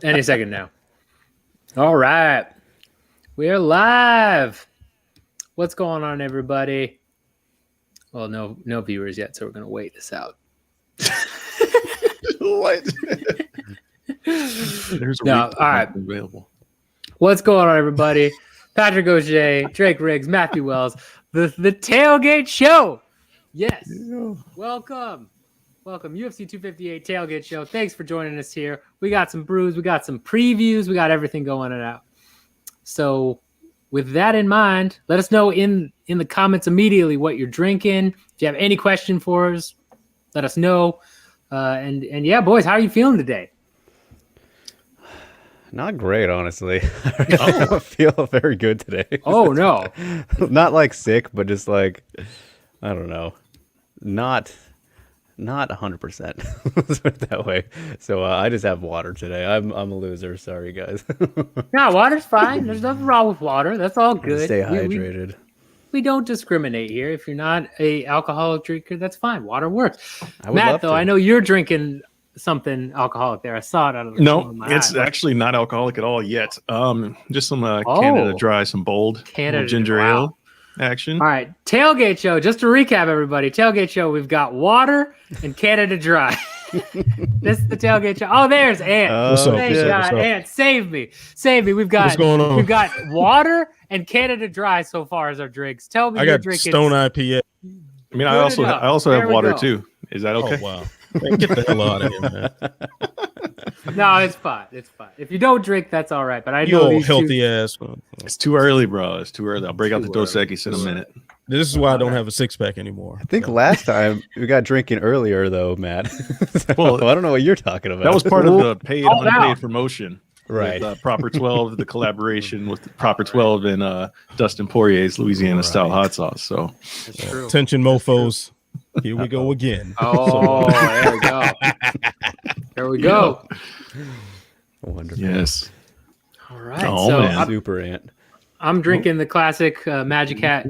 Any second now. All right. We're live. What's going on, everybody? Well, no viewers yet, so we're going to wait this out. What? There's a No, all right. available. What's going on, everybody? Patrick O'Shea, Drake Riggs, Matthew Wells, the Tailgate Show. Yes. Yeah. Welcome, UFC 258 Tailgate Show. Thanks for joining us here. We got some brews, we got some previews, we got everything going on out. So, with that in mind, let us know in the comments immediately what you're drinking. If you have any question for us, let us know. And yeah, boys, how are you feeling today? Not great, honestly. I don't feel very good today. Oh no, Not like sick, but just like, I don't know, not 100%. Let's put it that way. So I just have water today. I'm a loser. Sorry, guys. no, water's fine. There's nothing wrong with water. That's all good. Stay hydrated. We don't discriminate here. If you're not a alcoholic drinker, that's fine. Water works. I would Matt, love though, to. I know you're drinking something alcoholic there. I saw it out of the corner No, of my it's eye. actually not alcoholic at all yet. Just some Canada Dry, some bold Canada ginger wow. ale action. All right, Tailgate Show. Just to recap, everybody, Tailgate Show. We've got water and Canada Dry. This is the Tailgate Show. Oh, there's Ant. What's up? Thank Yeah, God, what's up? Ant, save me. We've got What's going on? We've got water and Canada Dry so far as our drinks. Tell me I you're got drinking. Stone IPA. I mean, I Good also enough. have There we water go. too. Is that okay? Oh wow! Man, get the hell out of here, man! No, it's fine. It's fine. If you don't drink, that's all right. But I You know old these healthy ass. Man. It's too early, bro. It's too early. I'll break out the Too Dos early. Equis in a minute. This is why I don't have a six pack anymore. I think last time we got drinking earlier, though, Matt. So Well, I don't know what you're talking about. That was part of the paid Oh, wow. unpaid promotion. right. With, Proper 12, the collaboration with Proper 12 and Dustin Poirier's Louisiana style hot sauce. So That's true. Attention, mofo's. Here we go again. Oh, there we go. There we go. Wonderful. yes. All right. Oh, so man. Super Ant. I'm drinking the classic Magic Hat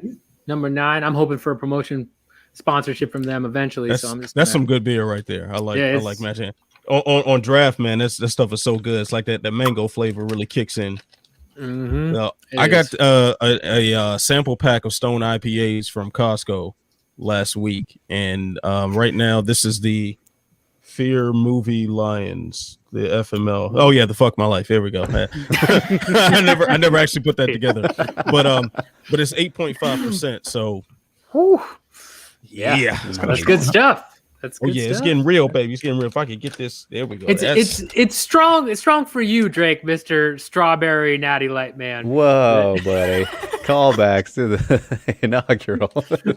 number 9. I'm hoping for a promotion sponsorship from them eventually. That's so I'm just that's gonna- some good beer right there. I like Yeah, I it's- like matching. On draft, man, that stuff is so good. It's like that mango flavor really kicks in. Mhm. It I got is. a sample pack of Stone IPAs from Costco last week, and right now this is the Fear Movie Lions, the FML. Oh yeah, the Fuck My Life. There we go. I never actually put that together, but it's 8.5%. So Whew. Yeah. That's good stuff. That's oh good yeah, it's stuff. getting real, baby. It's getting real. If I could get this, there we go. It's strong. It's strong for you, Drake, Mr. Strawberry Natty Light Man. Whoa, buddy. Callbacks to the inaugural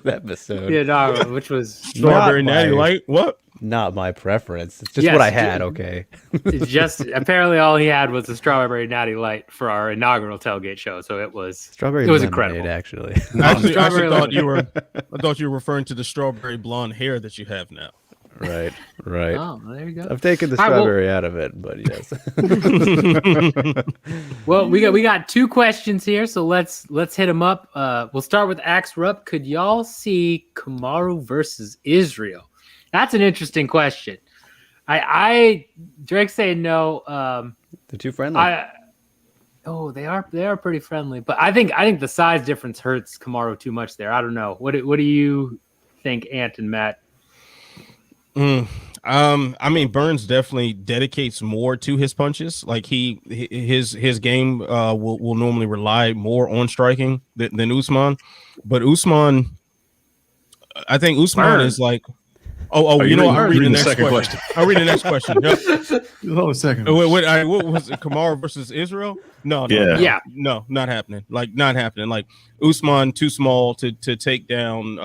episode. Yeah, no, which was Strawberry Not Natty my- Light. What? Not my preference. It's just Yes, what I had, dude. okay? it's just apparently all he had was a Strawberry Natty Light for our inaugural Tailgate Show. So it was Strawberry It was lemonade, incredible. actually. I actually Strawberry thought lemonade. I thought you were referring to the strawberry blonde hair that you have now. Right. oh, there you go. I've taken the All right, well- strawberry out of it, but yes. Well, we got 2 questions here, so let's hit them up. We'll start with Axe Rupp. Could y'all see Kamaru versus Israel? That's an interesting question. Drake saying no. They're too friendly. They are pretty friendly, but I think the size difference hurts Kamaru too much there. I don't know. What do you think, Ant and Matt? I mean, Burns definitely dedicates more to his punches. Like his game will normally rely more on striking than Usman. But Usman, I think Usman Burns. is like, oh, you know what? I'll read the reading the next second question. I'll read the next question. Yep. Hold on a second. What was it? Kamara versus Israel? No, Yeah. no, not happening. Like not happening. Like Usman too small to take down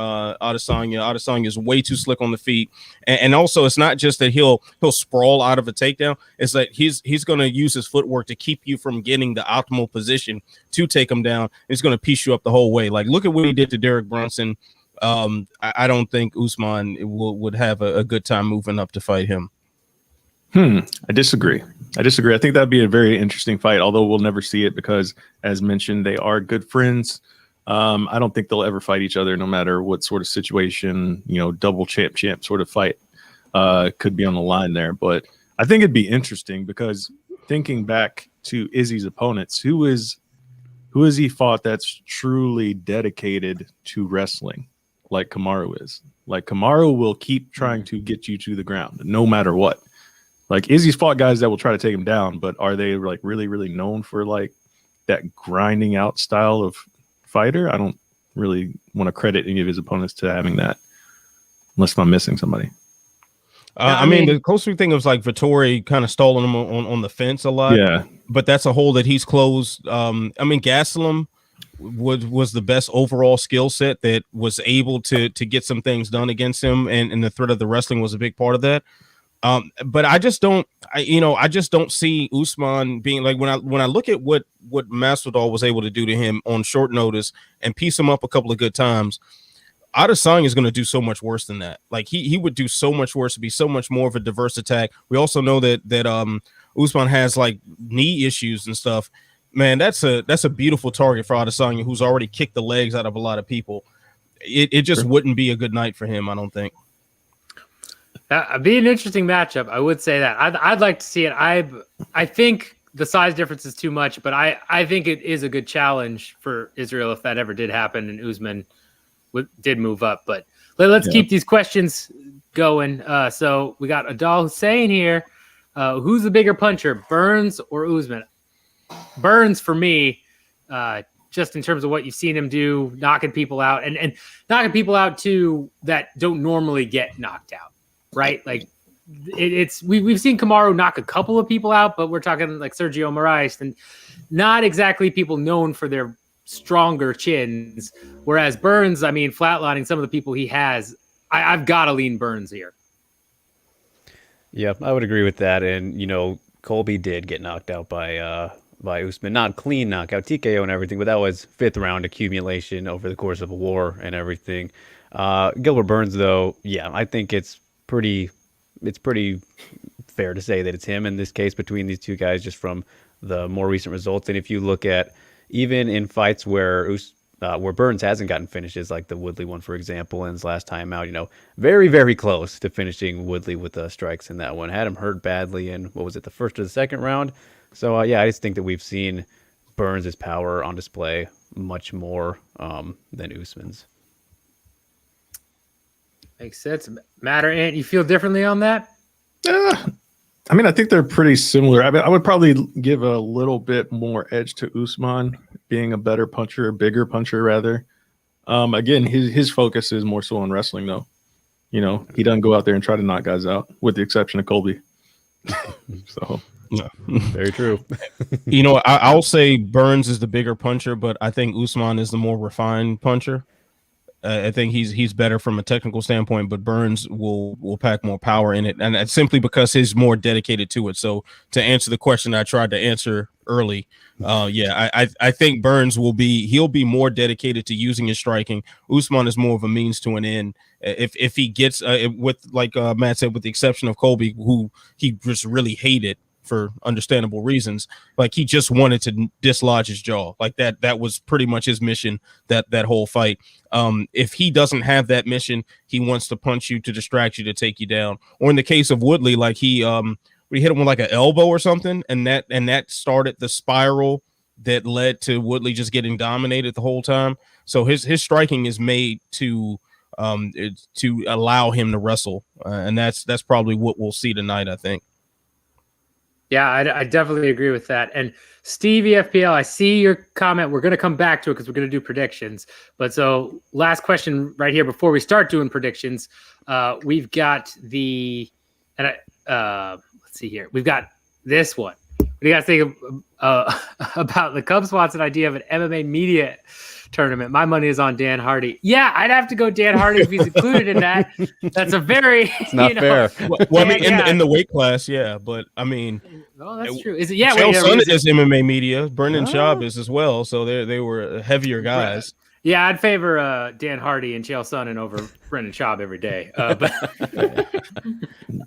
Adesanya. Adesanya is way too slick on the feet, and also it's not just that he'll sprawl out of a takedown. It's that he's going to use his footwork to keep you from getting the optimal position to take him down. It's going to piece you up the whole way. Like look at what he did to Derek Brunson. I don't think Usman would have a good time moving up to fight him. I disagree. I think that'd be a very interesting fight, although we'll never see it because, as mentioned, they are good friends. I don't think they'll ever fight each other, no matter what sort of situation, double champ sort of fight could be on the line there. But I think it'd be interesting because thinking back to Izzy's opponents, who has he fought that's truly dedicated to wrestling like Kamaru is? Like Kamaru will keep trying to get you to the ground no matter what. Like Izzy's fought guys that will try to take him down, but are they like really, really known for like that grinding out style of fighter? I don't really want to credit any of his opponents to having that, unless I'm missing somebody. I mean, the closest thing was like Vettori kind of stalling him on the fence a lot. Yeah, but that's a hole that he's closed. I mean, Gaslum was the best overall skill set that was able to get some things done against him, and the threat of the wrestling was a big part of that. But I just don't see Usman being like, when I look at what Masvidal was able to do to him on short notice and piece him up a couple of good times. Adesanya is going to do so much worse than that. Like he would do so much worse, to be so much more of a diverse attack. We also know that Usman has like knee issues and stuff. Man, that's a beautiful target for Adesanya, who's already kicked the legs out of a lot of people. It just wouldn't be a good night for him, I don't think. That'd be an interesting matchup. I would say that. I'd like to see it. I think the size difference is too much, but I think it is a good challenge for Israel if that ever did happen and Usman did move up. But let's keep these questions going. So we got Adal Hussein here. Who's the bigger puncher, Burns or Usman? Burns for me, just in terms of what you've seen him do, knocking people out and knocking people out too that don't normally get knocked out, right? Like we've seen Kamaru knock a couple of people out, but we're talking like Sergio Moraes and not exactly people known for their stronger chins. Whereas Burns, I mean, flatlining some of the people he has, I've got to lean Burns here. Yeah, I would agree with that. And, you know, Colby did get knocked out by Usman. Not clean knockout, TKO and everything, but that was 5th round accumulation over the course of a war and everything. Gilbert Burns, though, yeah, I think it's pretty fair to say that it's him in this case between these two guys, just from the more recent results. And if you look at even in fights where Burns hasn't gotten finishes, like the Woodley one, for example, in his last time out, you know, very, very close to finishing Woodley with strikes in that one. Had him hurt badly in, what was it, the first or the second round? So, yeah, I just think that we've seen Burns' power on display much more than Usman's. Makes sense. Matt or Ant, you feel differently on that? I mean, I think they're pretty similar. I mean, I would probably give a little bit more edge to Usman being a better puncher, a bigger puncher, rather. Again, his focus is more so on wrestling, though. You know, he doesn't go out there and try to knock guys out, with the exception of Colby. So, no. Very true. You know, I'll say Burns is the bigger puncher, but I think Usman is the more refined puncher. I think he's better from a technical standpoint, but Burns will pack more power in it, and that's simply because he's more dedicated to it. So to answer the question I tried to answer early, I think Burns he'll be more dedicated to using his striking. Usman is more of a means to an end. If he gets with like Matt said, with the exception of Colby, who he just really hated for understandable reasons, like he just wanted to dislodge his jaw. Like that was pretty much his mission, that whole fight. If he doesn't have that mission, he wants to punch you to distract you, to take you down. Or in the case of Woodley, like he hit him with like an elbow or something, and that started the spiral that led to Woodley just getting dominated the whole time. So his striking is made to allow him to wrestle, and that's probably what we'll see tonight, I think. Yeah, I definitely agree with that. And Stevie FPL, I see your comment. We're going to come back to it because we're going to do predictions. But so last question right here before we start doing predictions. We've got let's see here. We've got this one. What do you guys think about the Cubs Watson idea of an MMA media tournament? My money is on Dan Hardy. Yeah, I'd have to go Dan Hardy if he's included in that. That's a very it's not fair. Well, I mean, in the weight class, yeah, but I mean, oh, that's true. Is it? Yeah, Chael Sonnen is MMA media. Brendan Schaub is as well, so they were heavier guys. Yeah, I'd favor Dan Hardy and Chael Sonnen over Brendan Schaub every day. But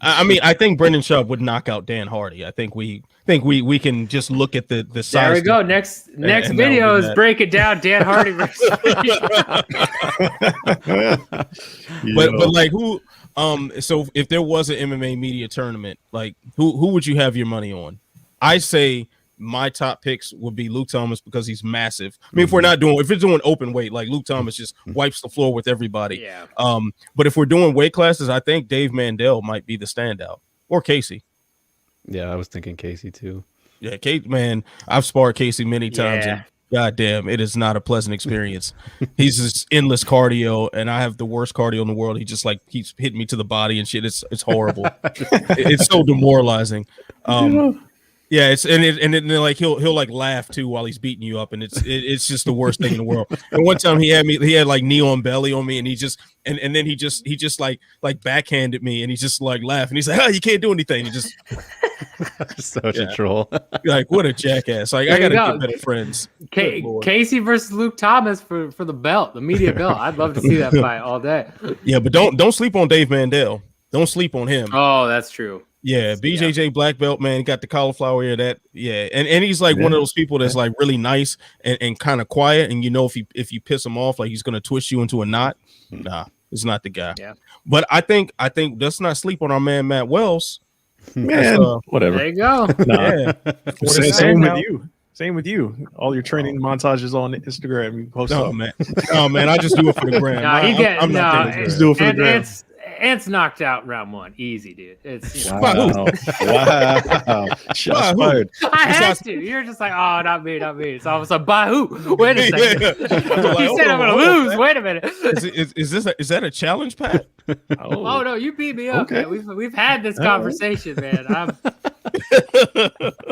I mean, I think Brendan Schaub would knock out Dan Hardy. I think we can just look at the size. There we go. Next video is break it down. Dan Hardy versus. But like who? So if there was an MMA media tournament, like who would you have your money on? I say my top picks would be Luke Thomas because he's massive. I mean, if it's doing open weight, like Luke Thomas just wipes the floor with everybody. Yeah. But if we're doing weight classes, I think Dave Mandel might be the standout, or Casey. Yeah, I was thinking Casey too. Yeah, Kate, man, I've sparred Casey many times, Yeah. and goddamn, it is not a pleasant experience. He's just endless cardio, and I have the worst cardio in the world. He just like keeps hitting me to the body and shit. It's horrible. It's so demoralizing. Yeah, and then like he'll like laugh too while he's beating you up, and it's just the worst thing in the world. And one time he had like knee on belly on me, and he just and then he just like backhanded me, and he just like laughed, and he's like, "Oh, you can't do anything." He just Such a troll. like, what a jackass! Like, I gotta get better friends. Casey versus Luke Thomas for the belt, the media belt. I'd love to see that fight all day. Yeah, but don't sleep on Dave Mandel. Don't sleep on him. Oh, that's true. Yeah, BJJ black belt, man, got the cauliflower ear. That and he's like one of those people that's like really nice and kind of quiet, and if you piss him off, like he's gonna twist you into a knot. Nah, it's not the guy. Yeah, but I think let's not sleep on our man Matt Wells. Man, whatever. There you go. Yeah, Same with you. All your training montages on Instagram. You post man. No, man, I just do it for the gram. I'm not just do it for the gram. Ant's knocked out round one. Easy, dude. It's wow. Shots fired. I had to. You're just like, oh, not me. So I was like, by who? Wait a second. You said I'm gonna lose. Wait a minute. Is that a challenge, Pat? Oh no, you beat me up. Okay. Man. We've had this conversation, man.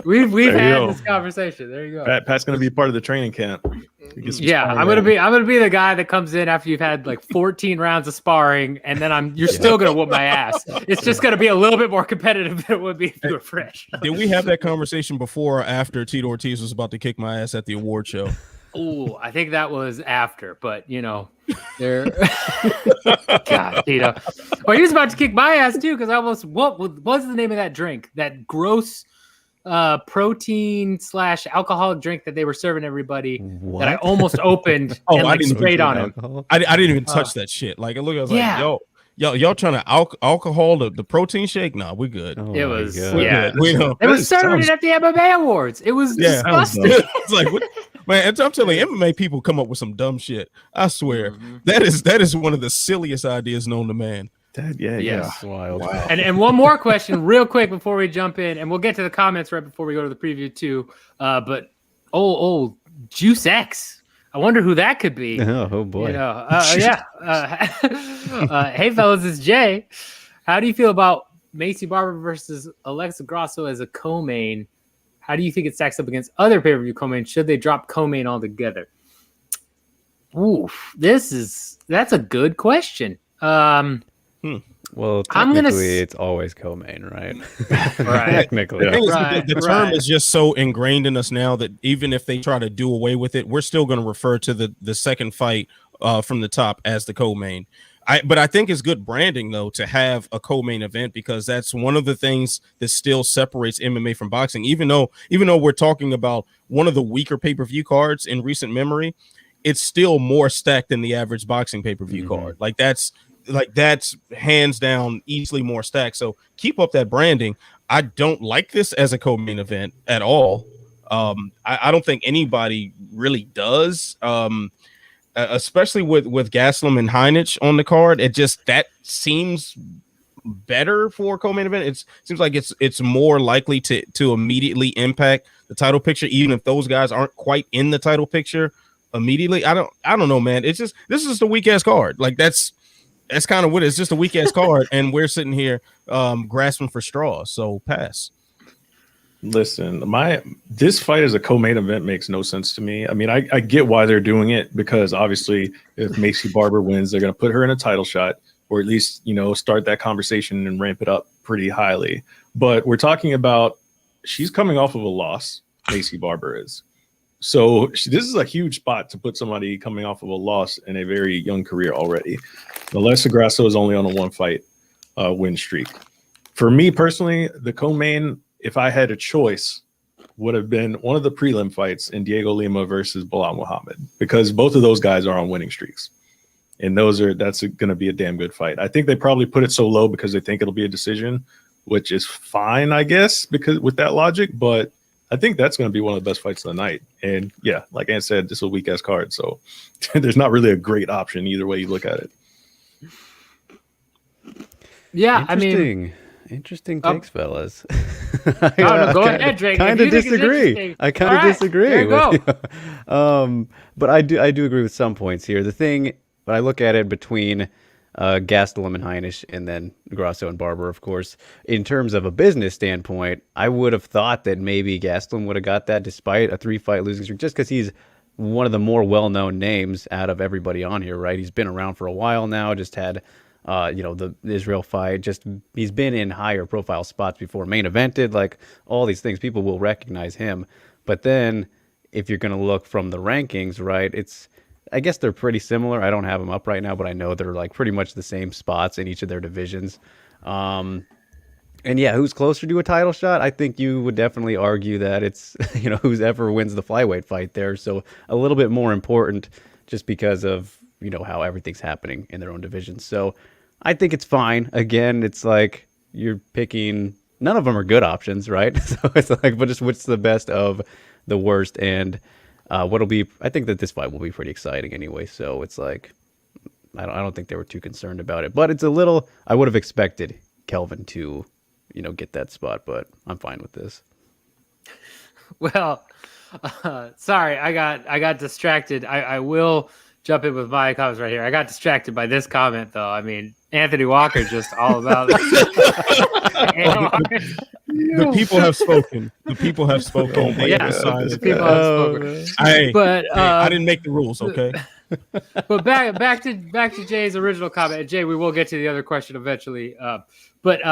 We've had this conversation. There you go. Pat's gonna be part of the training camp. Yeah, I'm gonna be the guy that comes in after you've had like 14 rounds of sparring, and then you're still gonna whoop my ass. It's just gonna be a little bit more competitive than it would be if you were fresh. Did we have that conversation before or after Tito Ortiz was about to kick my ass at the award show? Oh, I think that was after, but there. God, Tito. Well, he was about to kick my ass too, because what was the name of that drink? That gross protein / alcoholic drink that they were serving everybody that I almost opened and like sprayed on him. I didn't even touch that shit. Like, I was like, y'all trying to alcohol the protein shake? Nah, we good. It was Good. They were serving it at the MMA awards. It was disgusting. It's like, what? Man, I'm telling you, MMA people come up with some dumb shit. I swear. That is one of the silliest ideas known to man. Yes. Wild. Wow. And one more question real quick before we jump in, and we'll get to the comments right before we go to the preview too. But Juice X. I wonder who that could be. Oh boy. Hey fellas, it's Jay. How do you feel about Maycee Barber versus Alexa Grasso as a co-main? How do you think it stacks up against other pay-per-view co-main? Should they drop co-main altogether? Oof, that's a good question. Well, technically, it's always co-main, right? Right. Technically. The term is just so ingrained in us now that even if they try to do away with it, we're still going to refer to the second fight from the top as the co-main. But I think it's good branding, though, to have a co-main event, because that's one of the things that still separates MMA from boxing. Even though we're talking about one of the weaker pay-per-view cards in recent memory, it's still more stacked than the average boxing pay-per-view card. Like that's hands down easily more stacked. So keep up that branding. I don't like this as a co-main event at all. I don't think anybody really does. Especially with Gaslum and Highnish on the card, that seems better for a co-main event. It seems like it's more likely to immediately impact the title picture, even if those guys aren't quite in the title picture immediately. I don't know, man. This is the weak ass card. Like that's kind of what it's just a weak ass card, and we're sitting here grasping for straws. So pass. Listen, this fight as a co-main event makes no sense to me. I mean, I get why they're doing it, because obviously if Maycee Barber wins, they're going to put her in a title shot, or at least, start that conversation and ramp it up pretty highly. But we're talking about, she's coming off of a loss, Maycee Barber is. So this is a huge spot to put somebody coming off of a loss in a very young career already. Alexa Grasso is only on a 1-fight win streak. For me personally, the co-main, if I had a choice, would have been one of the prelim fights in Diego Lima versus Bilal Muhammad, because both of those guys are on winning streaks. And that's going to be a damn good fight. I think they probably put it so low because they think it'll be a decision, which is fine, I guess, because with that logic. But I think that's going to be one of the best fights of the night. And yeah, like Ant said, this is a weak ass card, so there's not really a great option either way you look at it. Yeah, I mean, interesting takes, fellas. Go ahead, Drake. Kind of disagree. I kind of disagree. But I do agree with some points here. The thing, but I look at it between Gaslum and Highnish, and then Grasso and Barber, of course. In terms of a business standpoint, I would have thought that maybe Gaslum would have got that despite a 3-fight losing streak, just because he's one of the more well-known names out of everybody on here, right? He's been around for a while now, just had the Israel fight, he's been in higher profile spots before, main evented, like all these things. People will recognize him. But then if you're going to look from the rankings, right, I guess they're pretty similar. I don't have them up right now, but I know they're like pretty much the same spots in each of their divisions. And yeah, who's closer to a title shot? I think you would definitely argue that it's, whoever wins the flyweight fight there. So a little bit more important just because of, how everything's happening in their own divisions. So I think it's fine. Again, it's like you're picking, none of them are good options, right? So it's like, but just what's the best of the worst, and I think that this fight will be pretty exciting anyway. So it's like, I don't think they were too concerned about it, but it's a little, I would have expected Kelvin to, get that spot, but I'm fine with this. Well, sorry, I got distracted. I will jump in with my comments right here. I got distracted by this comment, though. I mean, Anthony Walker just all about it. The people have spoken. The people have spoken. The people have spoken. I didn't make the rules, okay? But back to Jay's original comment. Jay, we will get to the other question eventually. But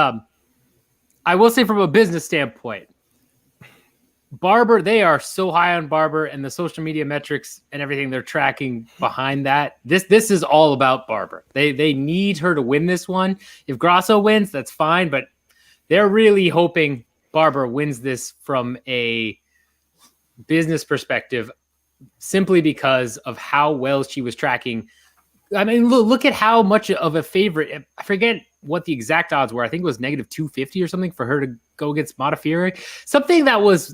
I will say from a business standpoint, Barber, they are so high on Barber, and the social media metrics and everything they're tracking behind that. This is all about Barber. They need her to win this one. If Grasso wins, that's fine, but they're really hoping Barber wins this from a business perspective, simply because of how well she was tracking. I mean, look at how much of a favorite. I forget what the exact odds were. I think it was -250 or something for her to go against Montefiore. Something that was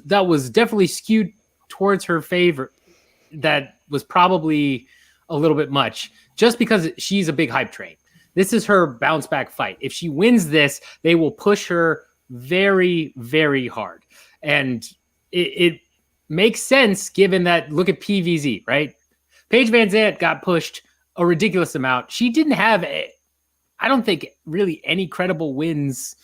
definitely skewed towards her favor. That was probably a little bit much, just because she's a big hype train. This is her bounce back fight. If she wins this, they will push her very, very hard. And it makes sense given that, look at PVZ, right? Paige Van Zandt got pushed a ridiculous amount. She didn't have, I don't think, really any credible wins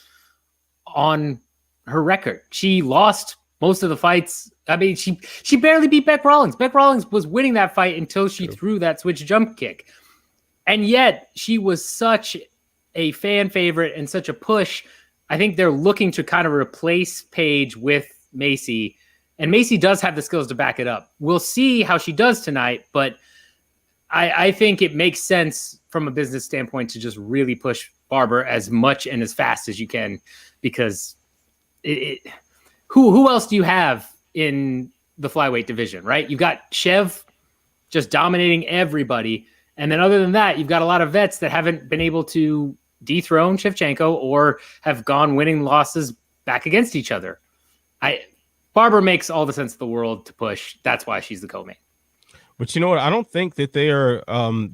on her record. She lost most of the fights. I mean, she barely beat Beck Rawlings. Beck Rawlings was winning that fight until she threw that switch jump kick. And yet she was such a fan favorite and such a push. I think they're looking to kind of replace Paige with Maycee. And Maycee does have the skills to back it up. We'll see how she does tonight, but I think it makes sense from a business standpoint to just really push Barber as much and as fast as you can, because who else do you have in the flyweight division, right? You've got Shev just dominating everybody. And then other than that, you've got a lot of vets that haven't been able to dethrone Shevchenko or have gone winning losses back against each other. Barber makes all the sense in the world to push. That's why she's the co-main. But you know what? I don't think that they are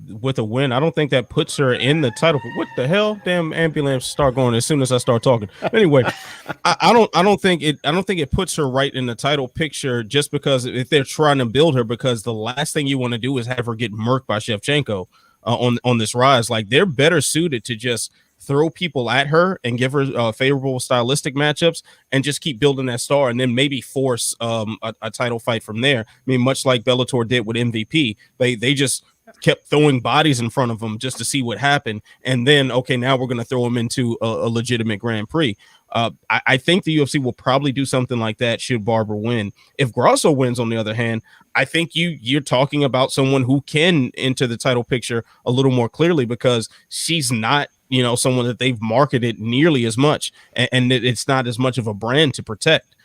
with a win. I don't think that puts her in the title. What the hell? Damn ambulance start going as soon as I start talking. Anyway, I don't think it puts her right in the title picture, just because if they're trying to build her, because the last thing you want to do is have her get murked by Shevchenko on this rise. Like, they're better suited to just throw people at her and give her favorable stylistic matchups and just keep building that star, and then maybe force a title fight from there. I mean, much like Bellator did with MVP, they just kept throwing bodies in front of them just to see what happened. And then, okay, now we're going to throw them into a legitimate Grand Prix. I think the UFC will probably do something like that should Barber win. If Grasso wins, on the other hand, I think you're talking about someone who can enter the title picture a little more clearly, because she's not, someone that they've marketed nearly as much, and it's not as much of a brand to protect.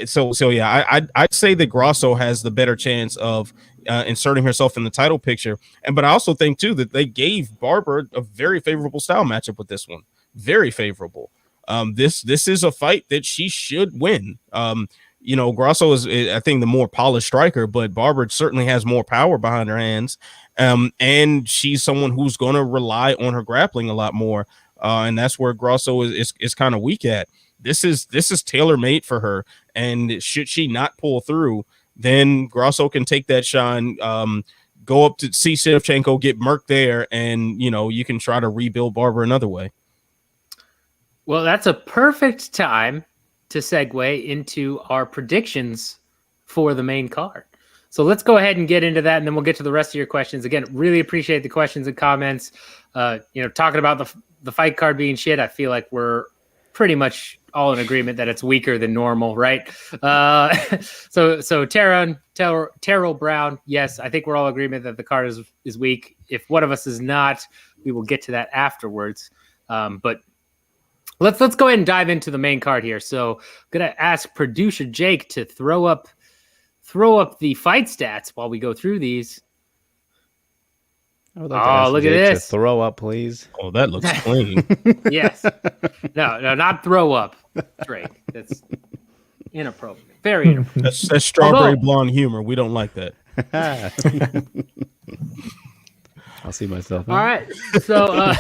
So yeah, I'd say that Grasso has the better chance of inserting herself in the title picture. But I also think too that they gave Barber a very favorable style matchup with this one. Very favorable. This is a fight that she should win. Grasso is, I think, the more polished striker, but Barber certainly has more power behind her hands. And she's someone who's going to rely on her grappling a lot more. And that's where Grasso is kind of weak at. This is tailor-made for her. And should she not pull through, then Grasso can take that shine, go up to see Shevchenko, get murked there, and, you can try to rebuild Barber another way. Well, that's a perfect time to segue into our predictions for the main card. So let's go ahead and get into that, and then we'll get to the rest of your questions. Again, really appreciate the questions and comments. Talking about the fight card being shit, I feel like we're pretty much all in agreement that it's weaker than normal, right? So Terrell Brown, yes, I think we're all in agreement that the card is weak. If one of us is not, we will get to that afterwards. But let's go ahead and dive into the main card here. So I'm gonna ask producer Jake to throw up the fight stats while we go through these. I would like to ask look at Jake this. to throw up, please. Oh, that looks clean. Yes. No, not throw up, Drake. That's inappropriate. Very inappropriate. That's strawberry blonde humor. We don't like that. I'll see myself. All right. So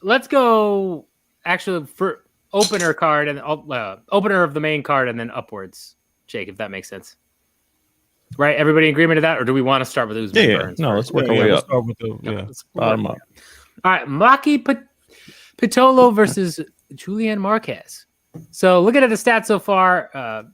let's go actually for opener card and opener of the main card and then upwards, Jake, if that makes sense. Right? Everybody in agreement to that, or do we want to start with Usman Burns? No, let's work our way up. Start with the Bottom up. All right, Maki Pitolo versus Julian Marquez. So looking at the stats so far,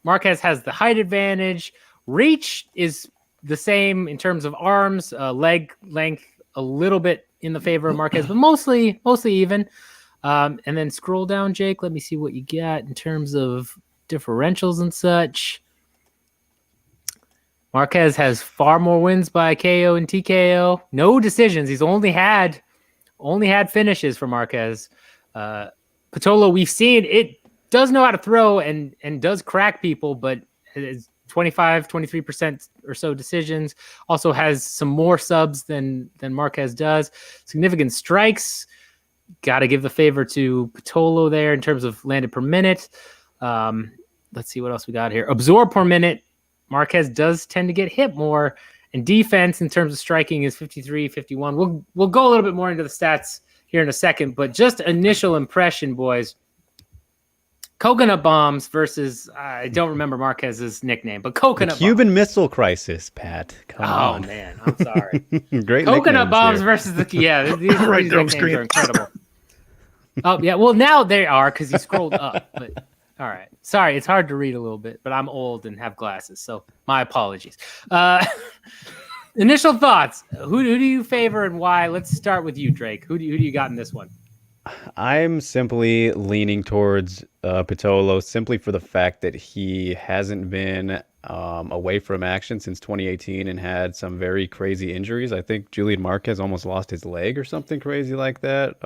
Marquez has the height advantage. Reach is the same in terms of arms, leg length a little bit in the favor of Marquez, but mostly even. And then scroll down, Jake. Let me see what you got in terms of differentials and such. Marquez has far more wins by KO and TKO. No decisions. He's only had finishes for Marquez. Pitolo, we've seen it does know how to throw and does crack people, but it's 23% or so decisions. Also has some more subs than Marquez does. Significant strikes. Got to give the favor to Pitolo there in terms of landed per minute. Let's see what else we got here. Absorb per minute. Marquez does tend to get hit more, and defense in terms of striking is 53, 51. We'll go a little bit more into the stats here in a second, but just initial impression, boys. Coconut bombs versus, I don't remember Marquez's nickname, but coconut Cuban bombs. Missile Crisis, Pat. Come on. Oh, man, I'm sorry. Great Coconut nicknames bombs here. versus these Right these there on nicknames screen. are incredible. Oh, yeah, well, now they are because you scrolled up, but all right. Sorry, it's hard to read a little bit, but I'm old and have glasses, so my apologies. Initial thoughts. Who do you favor and why? Let's start with you, Drake. Who do you got in this one? I'm simply leaning towards Pitolo simply for the fact that he hasn't been away from action since 2018 and had some very crazy injuries. I think Julian Marquez almost lost his leg or something crazy like that.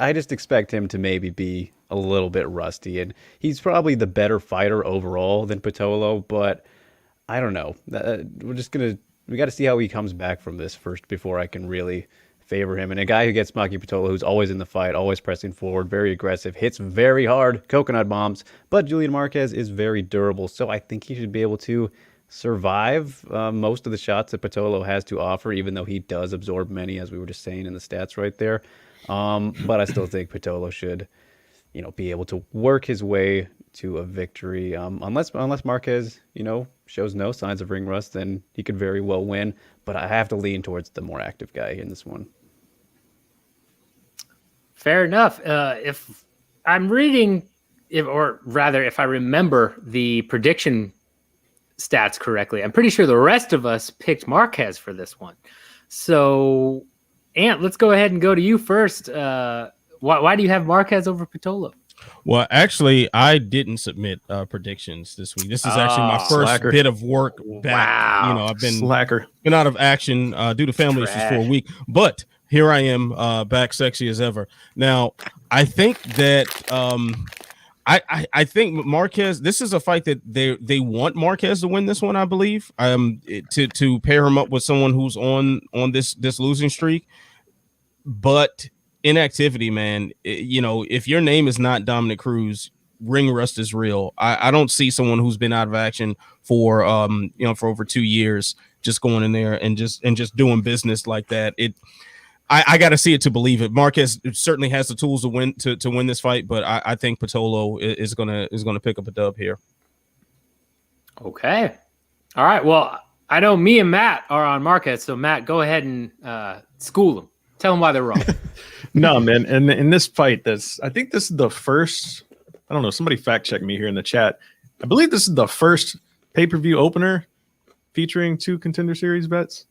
I just expect him to maybe be a little bit rusty, and he's probably the better fighter overall than Pitolo, but I don't know. We got to see how he comes back from this first before I can really favor him. And a guy who gets Maki Pitolo, who's always in the fight, always pressing forward, very aggressive, hits very hard, coconut bombs, but Julian Marquez is very durable, so I think he should be able to survive most of the shots that Pitolo has to offer, even though he does absorb many, as we were just saying in the stats right there. But I still think Pitolo should, be able to work his way to a victory. Unless Marquez, shows no signs of ring rust, then he could very well win. But I have to lean towards the more active guy in this one. Fair enough. If I'm reading, if I remember the prediction stats correctly, I'm pretty sure the rest of us picked Marquez for this one. So, Ant, let's go ahead and go to you first. Why do you have Marquez over Pitolo? Well, actually, I didn't submit predictions this week. This is actually my first slacker. bit of work back. Wow. I've been Slacker. out of action due to family issues for a week, but here I am, back sexy as ever. Now, I think that I think Marquez. This is a fight that they want Marquez to win this one. I believe to pair him up with someone who's on this losing streak, but inactivity, man, if your name is not Dominic Cruz, ring rust is real. I don't see someone who's been out of action for for over 2 years just going in there and just doing business like that. I got to see it to believe it. Marquez certainly has the tools to win this fight, but I think Patolo is gonna pick up a dub here. Okay. All right. Well, I know me and Matt are on Marquez, so Matt, go ahead and school them. Tell them why they're wrong. No, man. And in this fight, I think this is the first. I don't know. Somebody fact check me here in the chat. I believe this is the first pay-per-view opener featuring 2 Contender Series bets.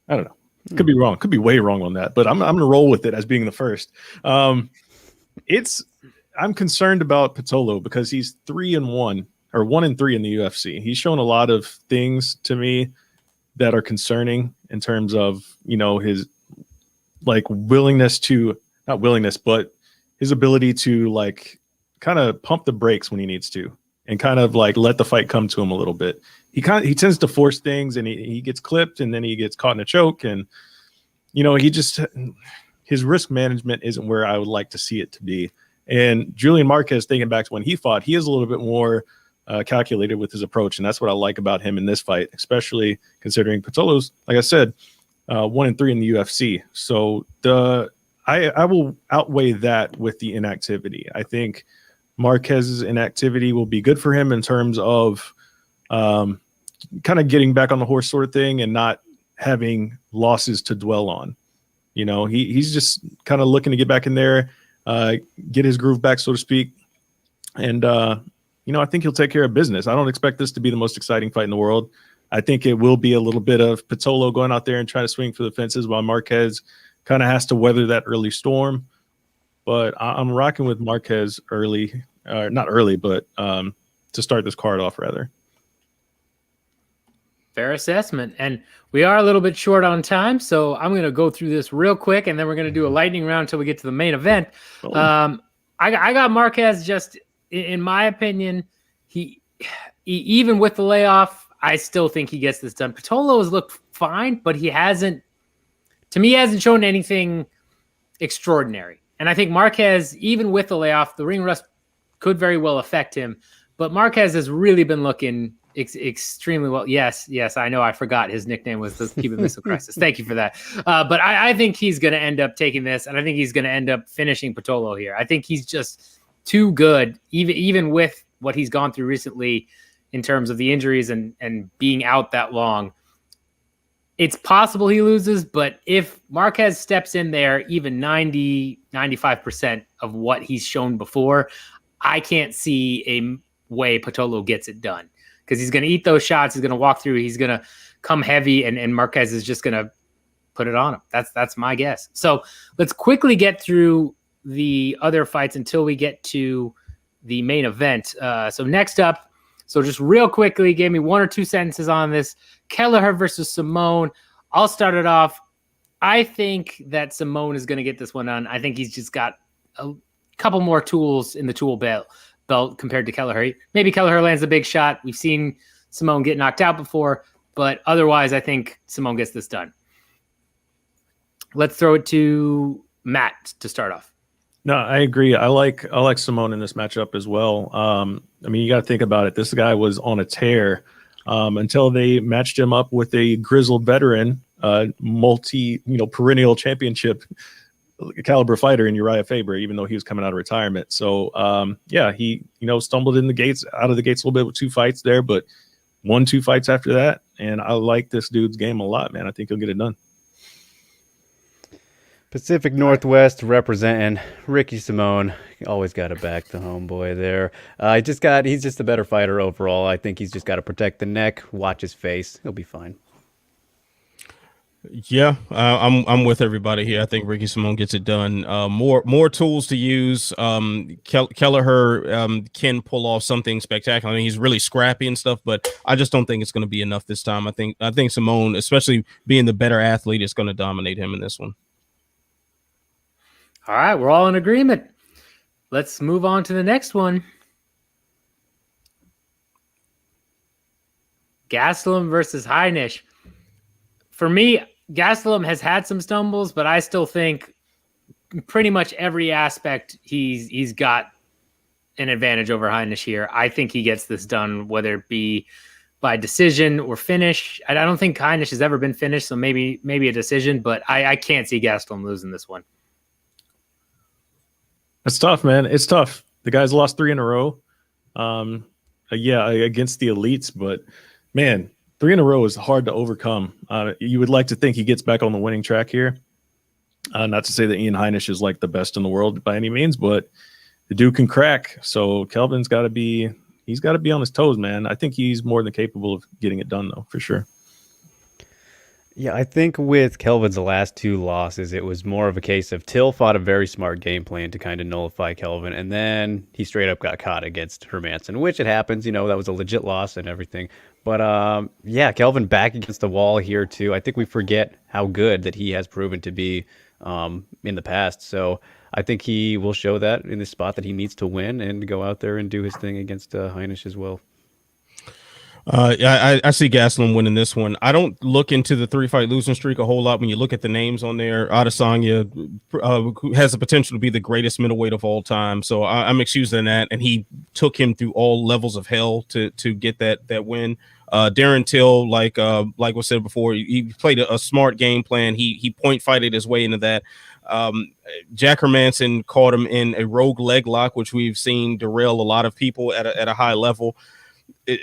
I don't know. Could be wrong. Could be way wrong on that. But I'm going to roll with it as being the first. I'm concerned about Patolo because he's 3-1 or 1-3 in the UFC. He's shown a lot of things to me that are concerning in terms of his willingness to not willingness, but his ability to kind of pump the brakes when he needs to and kind of let the fight come to him a little bit. He tends to force things and he gets clipped and then he gets caught in a choke and his risk management isn't where I would like to see it to be. And Julian Marquez, thinking back to when he fought, he is a little bit more calculated with his approach, and that's what I like about him in this fight, especially considering Patolo's, like I said, 1-3 in the UFC. So I will outweigh that with the inactivity. I think Marquez's inactivity will be good for him in terms of kind of getting back on the horse sort of thing and not having losses to dwell on. He's just kind of looking to get back in there, get his groove back, so to speak. And, I think he'll take care of business. I don't expect this to be the most exciting fight in the world. I think it will be a little bit of Patolo going out there and trying to swing for the fences while Marquez kind of has to weather that early storm. But I'm rocking with Marquez early, not early, but to start this card off rather. Fair assessment. And we are a little bit short on time, so I'm going to go through this real quick, and then we're going to do a lightning round until we get to the main event. I got Marquez just, in my opinion, he even with the layoff, I still think he gets this done. Patolo has looked fine, but he hasn't shown anything extraordinary. And I think Marquez, even with the layoff, the ring rust could very well affect him. But Marquez has really been looking extremely well. Yes, I know. I forgot his nickname was the Cuban Missile Crisis. Thank you for that. But I think he's going to end up taking this, and I think he's going to end up finishing Patolo here. I think he's just too good, even with what he's gone through recently in terms of the injuries and being out that long. It's possible he loses, but if Marquez steps in there even 90, 95% of what he's shown before, I can't see a way Patolo gets it done. Because he's going to eat those shots. He's going to walk through. He's going to come heavy, and Marquez is just going to put it on him. That's my guess. So let's quickly get through the other fights until we get to the main event. So next up, so just real quickly, give me 1 or 2 sentences on this. Kelleher versus Simone. I'll start it off. I think that Simone is going to get this one done. I think he's just got a couple more tools in the tool belt compared to Kelleher. Maybe Kelleher lands a big shot. We've seen Simone get knocked out before, but otherwise I think Simone gets this done. Let's throw it to Matt to start off. No, I agree. I like Simone in this matchup as well. You got to think about it. This guy was on a tear until they matched him up with a grizzled veteran, perennial championship caliber fighter in Uriah Faber, even though he was coming out of retirement. So he stumbled out of the gates a little bit with 2 fights there, but won 2 fights after that. And I like this dude's game a lot, man. I think he'll get it done. Pacific Northwest representing Ricky Simone. Always got to back the homeboy there. He's just a better fighter overall. I think he's just got to protect the neck, watch his face. He'll be fine. Yeah, I'm with everybody here. I think Ricky Simone gets it done. More tools to use. Kelleher can pull off something spectacular. I mean, he's really scrappy and stuff, but I just don't think it's going to be enough this time. I think Simone, especially being the better athlete, is going to dominate him in this one. All right, we're all in agreement. Let's move on to the next one. Gaslum versus Highnish. For me, Gaslum has had some stumbles, but I still think pretty much every aspect, he's got an advantage over Highnish here. I think he gets this done, whether it be by decision or finish. I don't think Highnish has ever been finished, so maybe a decision, but I can't see Gaslum losing this one. It's tough, man. It's tough. The guy's lost 3 in a row. Against the elites, but man, 3 in a row is hard to overcome. You would like to think he gets back on the winning track here. Not to say that Ian Highnish is like the best in the world by any means, but the dude can crack. So Kelvin's got to be on his toes, man. I think he's more than capable of getting it done, though, for sure. Yeah, I think with Kelvin's last 2 losses, it was more of a case of Till fought a very smart game plan to kind of nullify Kelvin, and then he straight up got caught against Hermanson, which it happens. That was a legit loss and everything. But Kelvin back against the wall here too. I think we forget how good that he has proven to be in the past. So I think he will show that in this spot that he needs to win and go out there and do his thing against Highnish as well. I see Gaslum winning this one. I don't look into the 3-fight losing streak a whole lot. When you look at the names on there, Adesanya has the potential to be the greatest middleweight of all time. So I'm excusing that. And he took him through all levels of hell to get that win. Darren Till, like was said before, he played a smart game plan. He point fighted his way into that. Jack Hermanson caught him in a rogue leg lock, which we've seen derail a lot of people at a high level.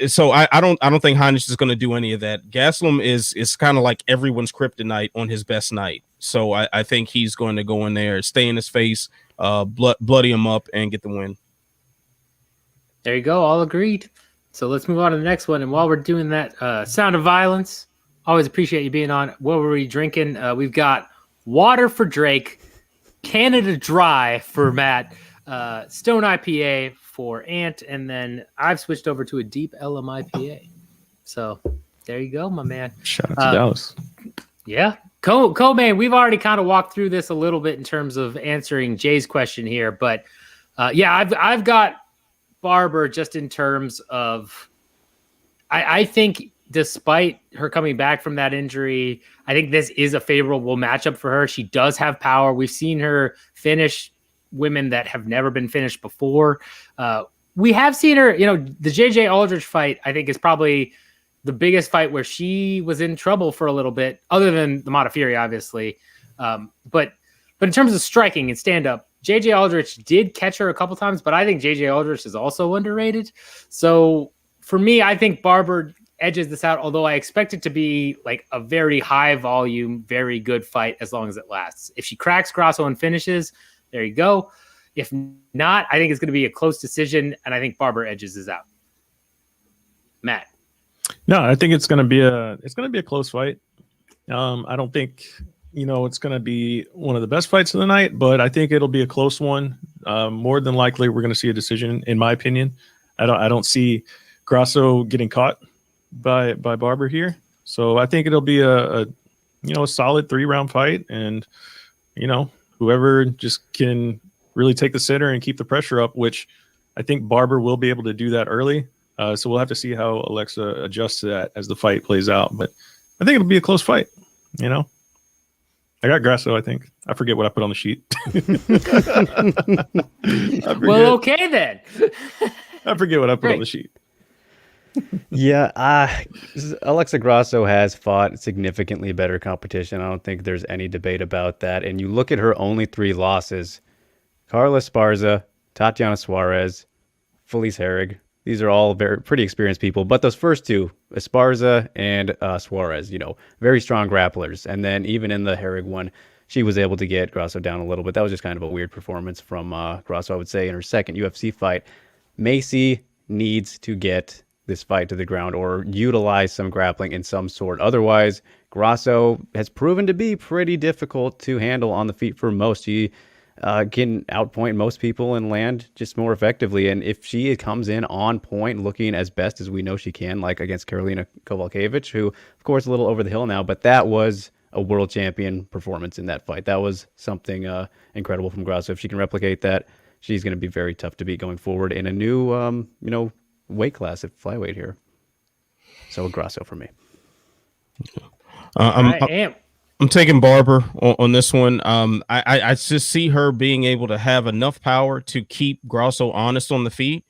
So I don't think Highnish is going to do any of that. Gaslum is kind of like everyone's kryptonite on his best night. So I think he's going to go in there, stay in his face, bloody him up, and get the win. There you go. All agreed. So let's move on to the next one. And while we're doing that, Sound of Violence, always appreciate you being on. What were we drinking? We've got water for Drake, Canada Dry for Matt, Stone IPA for Ant, and then I've switched over to a deep LM IPA. So there you go, my man. Shout out to Dallas. Yeah. Co-man, we've already kind of walked through this a little bit in terms of answering Jay's question here, but I've got Barber just in terms of I think despite her coming back from that injury, I think this is a favorable matchup for her. She does have power. We've seen her finish women that have never been finished before. We have seen her, the JJ Aldrich fight, I think, is probably the biggest fight where she was in trouble for a little bit, other than the Montefiore, obviously. But in terms of striking and stand-up, JJ Aldrich did catch her a couple times, but I think JJ Aldrich is also underrated. So for me, I think Barber edges this out, although I expect it to be like a very high volume, very good fight as long as it lasts. If she cracks Grasso and finishes, there you go. If not, I think it's going to be a close decision, and I think Barber edges this out. Matt. No, I think it's going to be a close fight. I don't think it's going to be one of the best fights of the night, but I think it'll be a close one. More than likely, we're going to see a decision, in my opinion. I don't see Grasso getting caught by Barber here, so I think it'll be a solid 3-round fight, and whoever just can really take the center and keep the pressure up, which I think Barber will be able to do that early. So we'll have to see how Alexa adjusts to that as the fight plays out. But I think it'll be a close fight. I got Grasso, I think. I forget what I put on the sheet. Well, okay then. I forget what I put on the sheet. Yeah, Alexa Grasso has fought significantly better competition. I don't think there's any debate about that. And you look at her only 3 losses: Carla Esparza, Tatiana Suarez, Felice Herrig. These are all pretty experienced people. But those first 2, Esparza and Suarez, very strong grapplers. And then even in the Herrig one, she was able to get Grasso down a little bit. That was just kind of a weird performance from Grasso, I would say, in her second UFC fight. Maycee needs to get this fight to the ground or utilize some grappling in some sort. Otherwise, Grasso has proven to be pretty difficult to handle on the feet for most. She can outpoint most people and land just more effectively. And if she comes in on point, looking as best as we know she can, like against Karolina Kowalkiewicz, who, of course, a little over the hill now, but that was a world champion performance in that fight. That was something incredible from Grasso. If she can replicate that, she's going to be very tough to beat going forward in a new, weight class at flyweight here. So Grasso for me. I'm taking Barber on this one. I just see her being able to have enough power to keep Grasso honest on the feet.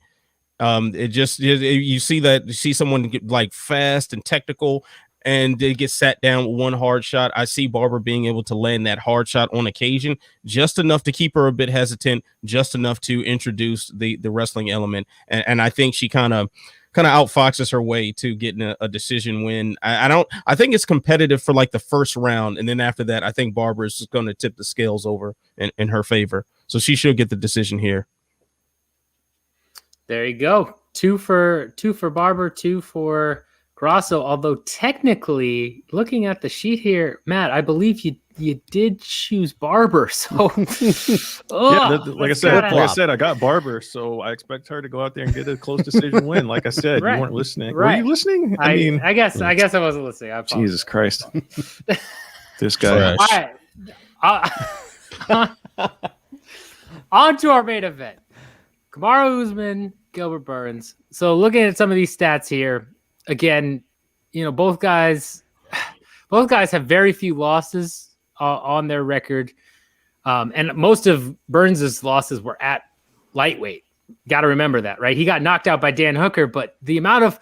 You see someone get like fast and technical, and they get sat down with one hard shot. I see Barber being able to land that hard shot on occasion, just enough to keep her a bit hesitant, just enough to introduce the wrestling element. And I think she kind of outfoxes her way to getting a decision win. I think it's competitive for like the first round, and then after that, I think Barber is just going to tip the scales over in her favor. So she should get the decision here. There you go. Two for Barber, 2 for Grasso. Although technically, looking at the sheet here, Matt, I believe you did choose Barber. So like I said, I got Barber, so I expect her to go out there and get a close decision win. Like I said, Right. You weren't listening. Right. Were you listening? I mean, I guess I wasn't listening. Jesus Christ, this guy. All right. On to our main event. Kamaru Usman, Gilbert Burns. So looking at some of these stats here, again, both guys have very few losses on their record. And most of Burns' losses were at lightweight. Got to remember that, right? He got knocked out by Dan Hooker, but the amount of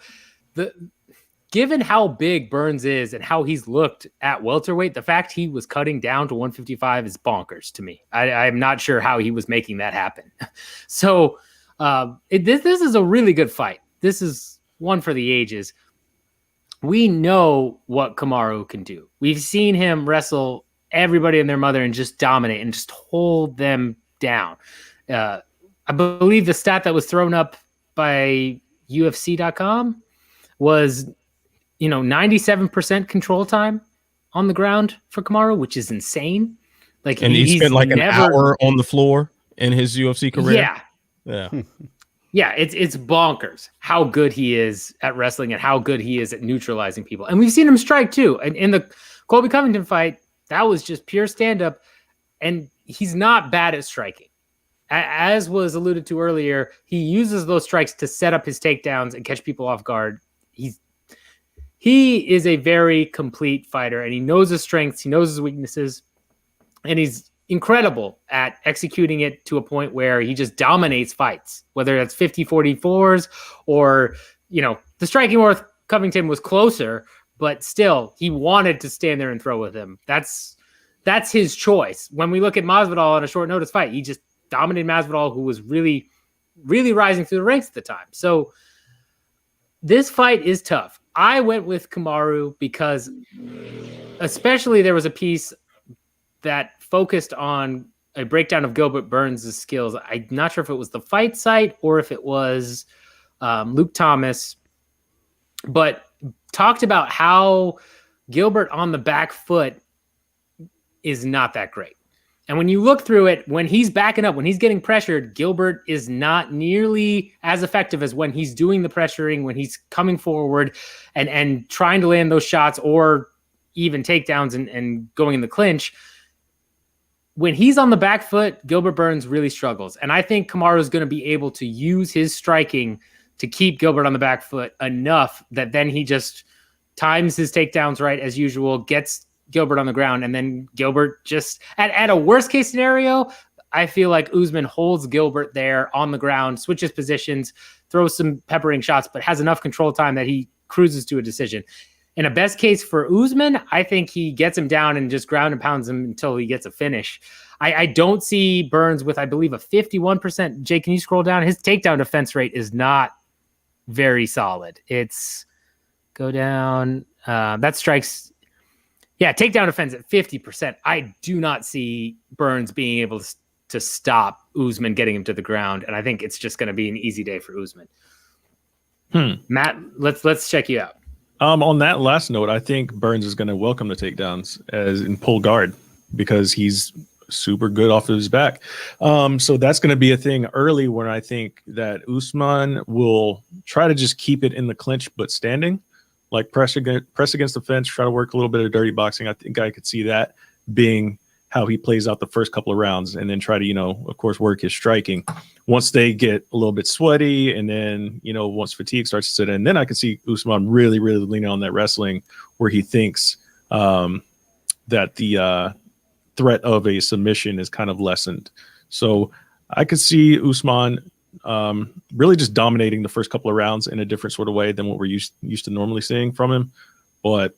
given how big Burns is and how he's looked at welterweight, the fact he was cutting down to 155 is bonkers to me. I'm not sure how he was making that happen. So this is a really good fight. This is one for the ages. We know what Kamaru can do. We've seen him wrestle everybody and their mother and just dominate and just hold them down. I believe the stat that was thrown up by UFC.com was 97% control time on the ground for Kamaru, which is insane. Like, and he spent like an hour on the floor in his UFC career. Yeah, it's bonkers how good he is at wrestling and how good he is at neutralizing people. And we've seen him strike too. And in the Colby Covington fight, that was just pure stand-up. And he's not bad at striking. As was alluded to earlier, he uses those strikes to set up his takedowns and catch people off guard. He is a very complete fighter, and he knows his strengths, he knows his weaknesses, and he's incredible at executing it to a point where he just dominates fights, whether that's 50-44s or, the striking war with Covington was closer, but still he wanted to stand there and throw with him. That's his choice. When we look at Masvidal on a short notice fight, he just dominated Masvidal, who was really, really rising through the ranks at the time. So this fight is tough. I went with Kamaru because especially there was a piece that focused on a breakdown of Gilbert Burns' skills. I'm not sure if it was the fight site or if it was Luke Thomas, but talked about how Gilbert on the back foot is not that great. And when you look through it, when he's backing up, when he's getting pressured, Gilbert is not nearly as effective as when he's doing the pressuring, when he's coming forward and trying to land those shots or even takedowns and going in the clinch. When he's on the back foot, Gilbert Burns really struggles. And I think Kamaru is going to be able to use his striking to keep Gilbert on the back foot enough that then he just times his takedowns right as usual, gets Gilbert on the ground, and then Gilbert just at a worst case scenario, I feel like Usman holds Gilbert there on the ground, switches positions, throws some peppering shots, but has enough control time that he cruises to a decision. In a best case for Usman, I think he gets him down and just ground and pounds him until he gets a finish. I don't see Burns with, I believe, a 51%. Jay, can you scroll down? His takedown defense rate is not very solid. It's go down. That strikes. Yeah, takedown defense at 50%. I do not see Burns being able to stop Usman getting him to the ground, and I think it's just going to be an easy day for Usman. Matt, let's check you out. On that last note, I think Burns is going to welcome the takedowns as in pull guard because he's super good off of his back. So that's going to be a thing early when I think that Usman will try to just keep it in the clinch but standing. Like press against the fence, try to work a little bit of dirty boxing. I think I could see that being how he plays out the first couple of rounds, and then try to, of course, work his striking. Once they get a little bit sweaty, and then, once fatigue starts to sit in, then I can see Usman really, really leaning on that wrestling where he thinks that the threat of a submission is kind of lessened. So I could see Usman really just dominating the first couple of rounds in a different sort of way than what we're used to normally seeing from him. But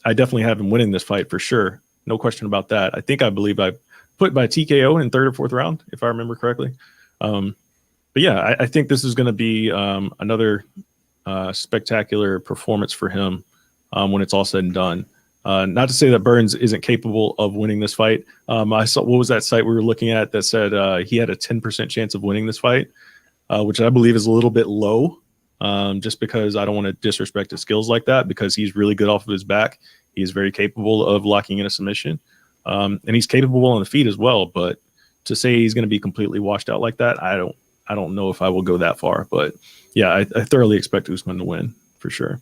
I definitely have him winning this fight for sure. No question about that. I believe I put by TKO in third or fourth round, if I remember correctly. But yeah, I think this is going to be another spectacular performance for him when it's all said and done. Not to say that Burns isn't capable of winning this fight. I saw, what was that site we were looking at that said he had a 10% chance of winning this fight, which I believe is a little bit low, just because I don't want to disrespect his skills like that, because he's really good off of his back. He's very capable of locking in a submission, and he's capable on the feet as well. But to say he's going to be completely washed out like that, I don't know if I will go that far. But yeah, I thoroughly expect Usman to win for sure.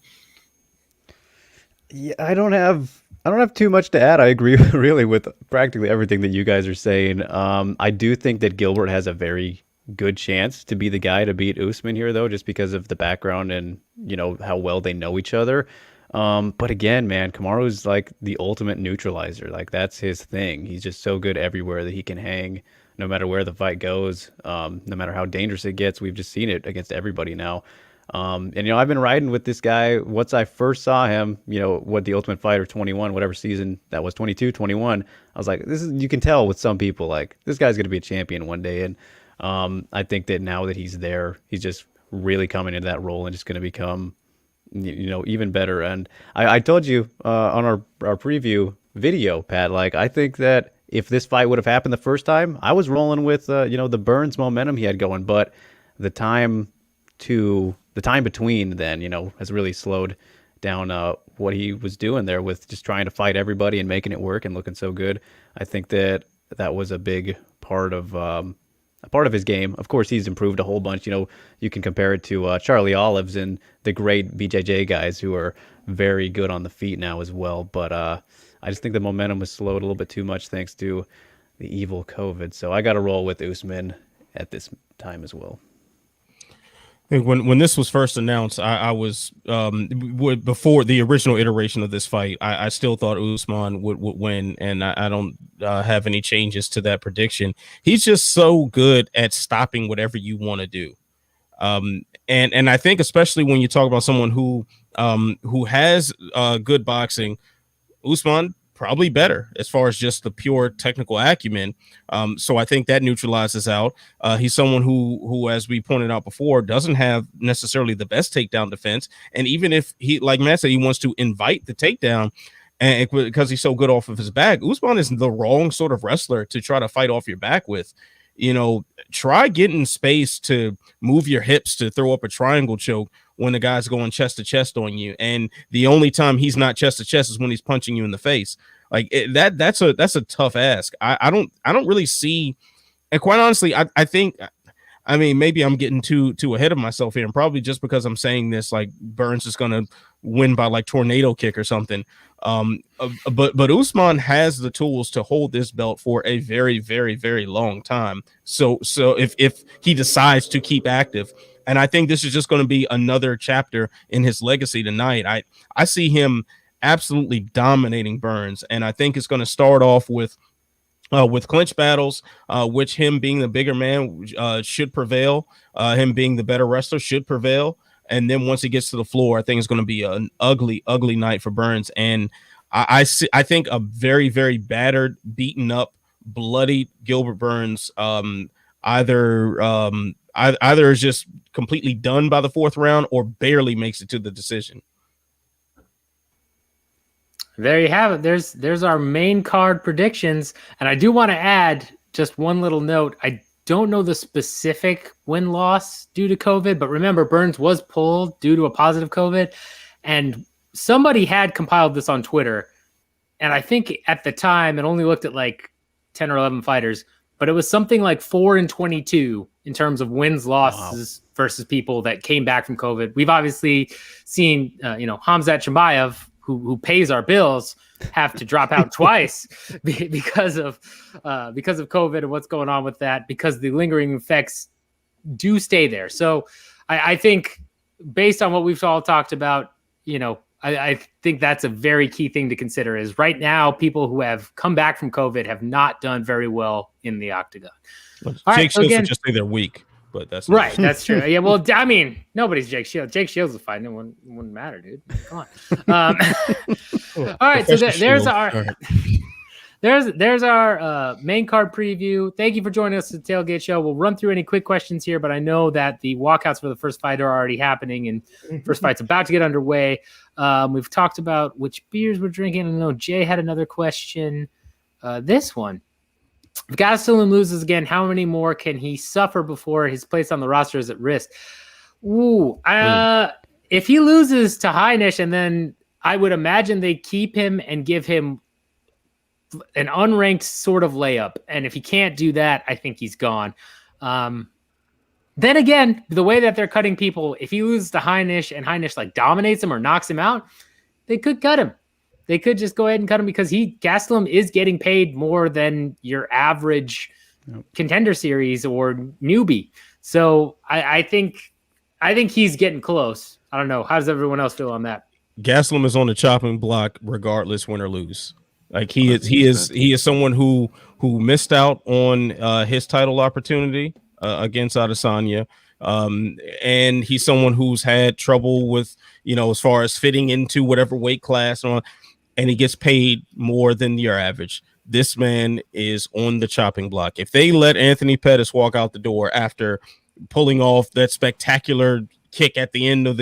Yeah, I don't have too much to add. I agree really with practically everything that you guys are saying. I do think that Gilbert has a very good chance to be the guy to beat Usman here, though, just because of the background and how well they know each other. But again, man, Kamaru's like the ultimate neutralizer. Like, that's his thing. He's just so good everywhere that he can hang, no matter where the fight goes, no matter how dangerous it gets. We've just seen it against everybody now. And I've been riding with this guy once I first saw him, what the Ultimate Fighter 21, whatever season that was, 22, 21. I was like, you can tell with some people, like, this guy's going to be a champion one day. And I think that now that he's there, he's just really coming into that role and just going to become, even better. And I told you on our preview video, Pat, like, I think that if this fight would have happened the first time, I was rolling with, the Burns momentum he had going, but the time between then, has really slowed down what he was doing there with just trying to fight everybody and making it work and looking so good. I think that was a big part of his game. Of course, he's improved a whole bunch. You can compare it to Charlie Olives and the great BJJ guys who are very good on the feet now as well. But I just think the momentum was slowed a little bit too much thanks to the evil COVID. So I got to roll with Usman at this time as well. I think when this was first announced, I was before the original iteration of this fight, I still thought Usman would win, and I don't have any changes to that prediction. He's just so good at stopping whatever you want to do, and I think especially when you talk about someone who has good boxing, Usman probably better as far as just the pure technical acumen. So I think that neutralizes out. He's someone who, as we pointed out before, doesn't have necessarily the best takedown defense. And even if he, like Matt said, he wants to invite the takedown, and because he's so good off of his back, Usman is the wrong sort of wrestler to try to fight off your back with. Try getting space to move your hips to throw up a triangle choke when the guy's going chest to chest on you, and the only time he's not chest to chest is when he's punching you in the face. Like that's a tough ask. I don't really see, and quite honestly, I think, I mean, maybe I'm getting too ahead of myself here, and probably just because I'm saying this, like Burns is gonna win by like tornado kick or something. But Usman has the tools to hold this belt for a very, very, very long time. So if he decides to keep active, and I think this is just going to be another chapter in his legacy tonight. I see him absolutely dominating Burns, and I think it's going to start off with clinch battles, which him being the bigger man should prevail. Him being the better wrestler should prevail. And then once he gets to the floor, I think it's going to be an ugly, ugly night for Burns. And I think a very, very battered, beaten up, bloody Gilbert Burns either is just completely done by the fourth round or barely makes it to the decision. There you have it. There's our main card predictions. And I do want to add just one little note. I don't know the specific win-loss due to COVID, but remember, Burns was pulled due to a positive COVID. And somebody had compiled this on Twitter. And I think at the time, it only looked at like 10 or 11 fighters, but it was something like 4-22 in terms of wins, losses versus people that came back from COVID. We've obviously seen, Hamzat Chimaev, who pays our bills, have to drop out twice because of COVID and what's going on with that, because the lingering effects do stay there. So I think based on what we've all talked about, I think that's a very key thing to consider. Is right now people who have come back from COVID have not done very well in the octagon. Well, All Jake right, so Shields again, would just say they're weak, but that's right. That's true. Yeah. Well, I mean, nobody's Jake Shields. Jake Shields will fight. It wouldn't matter, dude. Come on. All right. So there's our there's our main card preview. Thank you for joining us at the Tailgate Show. We'll run through any quick questions here, but I know that the walkouts for the first fight are already happening, and first fight's about to get underway. We've talked about which beers we're drinking. I know Jay had another question. This one. If Gaslum loses again, how many more can he suffer before his place on the roster is at risk? If he loses to Highnish, and then I would imagine they keep him and give him an unranked sort of layup. And if he can't do that, I think he's gone. Then again, the way that they're cutting people, if he loses to Highnish and Highnish like dominates him or knocks him out, they could cut him. They could just go ahead and cut him because Gaslum is getting paid more than your average contender series or newbie. So I think he's getting close. I don't know. How does everyone else feel on that? Gaslum is on the chopping block regardless, win or lose. Like he is someone who missed out on his title opportunity against Adesanya. And he's someone who's had trouble with, as far as fitting into whatever weight class and he gets paid more than your average. This man is on the chopping block. If they let Anthony Pettis walk out the door after pulling off that spectacular kick at the end of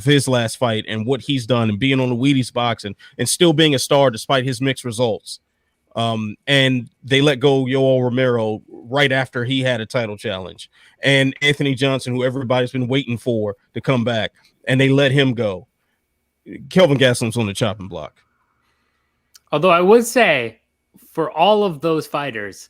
his last fight and what he's done and being on the Wheaties box and still being a star despite his mixed results, and they let go Yoel Romero right after he had a title challenge, and Anthony Johnson, who everybody's been waiting for to come back, and they let him go. Kelvin Gaslum's on the chopping block. Although I would say for all of those fighters,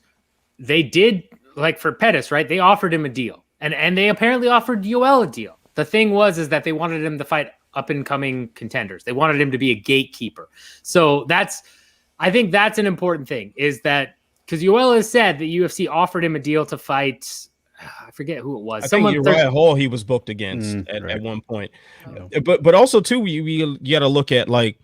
they did, like for Pettis, right? They offered him a deal, and they apparently offered Yoel a deal. The thing is that they wanted him to fight up and coming contenders. They wanted him to be a gatekeeper. So I think that's an important thing, is that because Yoel has said that UFC offered him a deal to fight. I forget who it was. I think Uriah Hall he was booked against at one point. Yeah. But also too, you got to look at like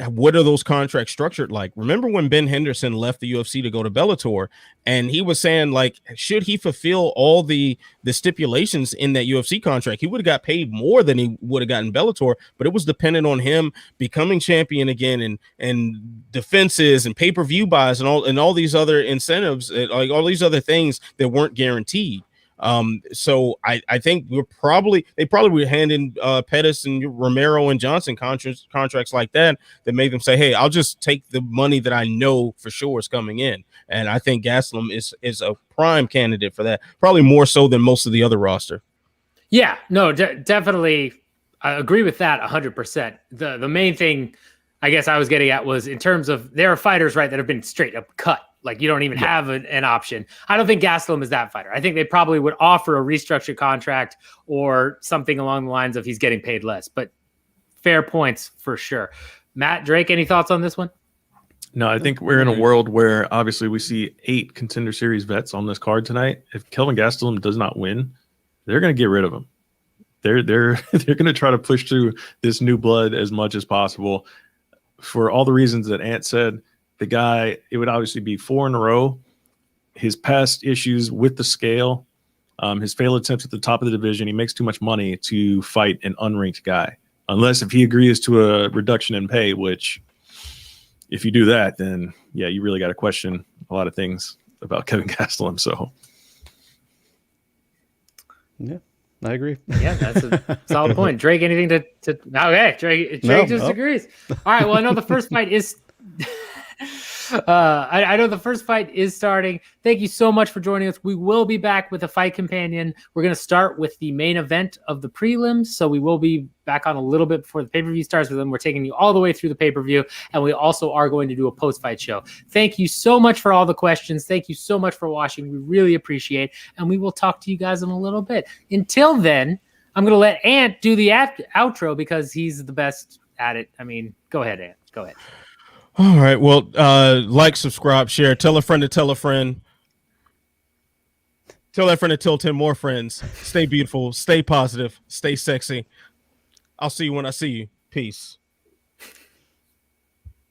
what are those contracts structured like? Remember when Ben Henderson left the UFC to go to Bellator, and he was saying like, should he fulfill all the stipulations in that UFC contract, he would have got paid more than he would have gotten Bellator, but it was dependent on him becoming champion again and defenses and pay-per-view buys and all these other incentives, like all these other things that weren't guaranteed. So I think they probably were handing Pettis and Romero and Johnson contracts like that made them say, hey, I'll just take the money that I know for sure is coming in. And I think Gaslum is a prime candidate for that, probably more so than most of the other roster. Yeah, no, definitely. I agree with that 100%. The main thing I guess I was getting at was in terms of there are fighters, right, that have been straight up cut. Like you don't even have an option. I don't think Gaslum is that fighter. I think they probably would offer a restructured contract or something along the lines of he's getting paid less, but fair points for sure. Matt, Drake, any thoughts on this one? No, I think we're in a world where obviously we see 8 contender series vets on this card tonight. If Kelvin Gastelum does not win, they're going to get rid of him. They're going to try to push through this new blood as much as possible for all the reasons that Ant said. The guy, it would obviously be 4 in a row. His past issues with the scale, his failed attempts at the top of the division, he makes too much money to fight an unranked guy. Unless if he agrees to a reduction in pay, which if you do that, then yeah, you really got to question a lot of things about Kevin Gastelum. So yeah, I agree. Yeah, that's a solid point. Drake, anything to okay, Drake disagrees. All right, well, I know the first fight is I know the first fight is starting. Thank you so much for joining us. We will be back with a fight companion. We're going to start with the main event of the prelims. So we will be back on a little bit before the pay-per-view starts, but then we're taking you all the way through the pay-per-view. And we also are going to do a post-fight show. Thank you so much for all the questions. Thank you so much for watching. We really appreciate it. And we will talk to you guys in a little bit. Until then, I'm going to let Ant do the outro because he's the best at it. I mean, go ahead, Ant. Go ahead. All right. Well, like, subscribe, share, tell a friend to tell a friend. Tell that friend to tell 10 more friends. Stay beautiful, stay positive, stay sexy. I'll see you when I see you. Peace.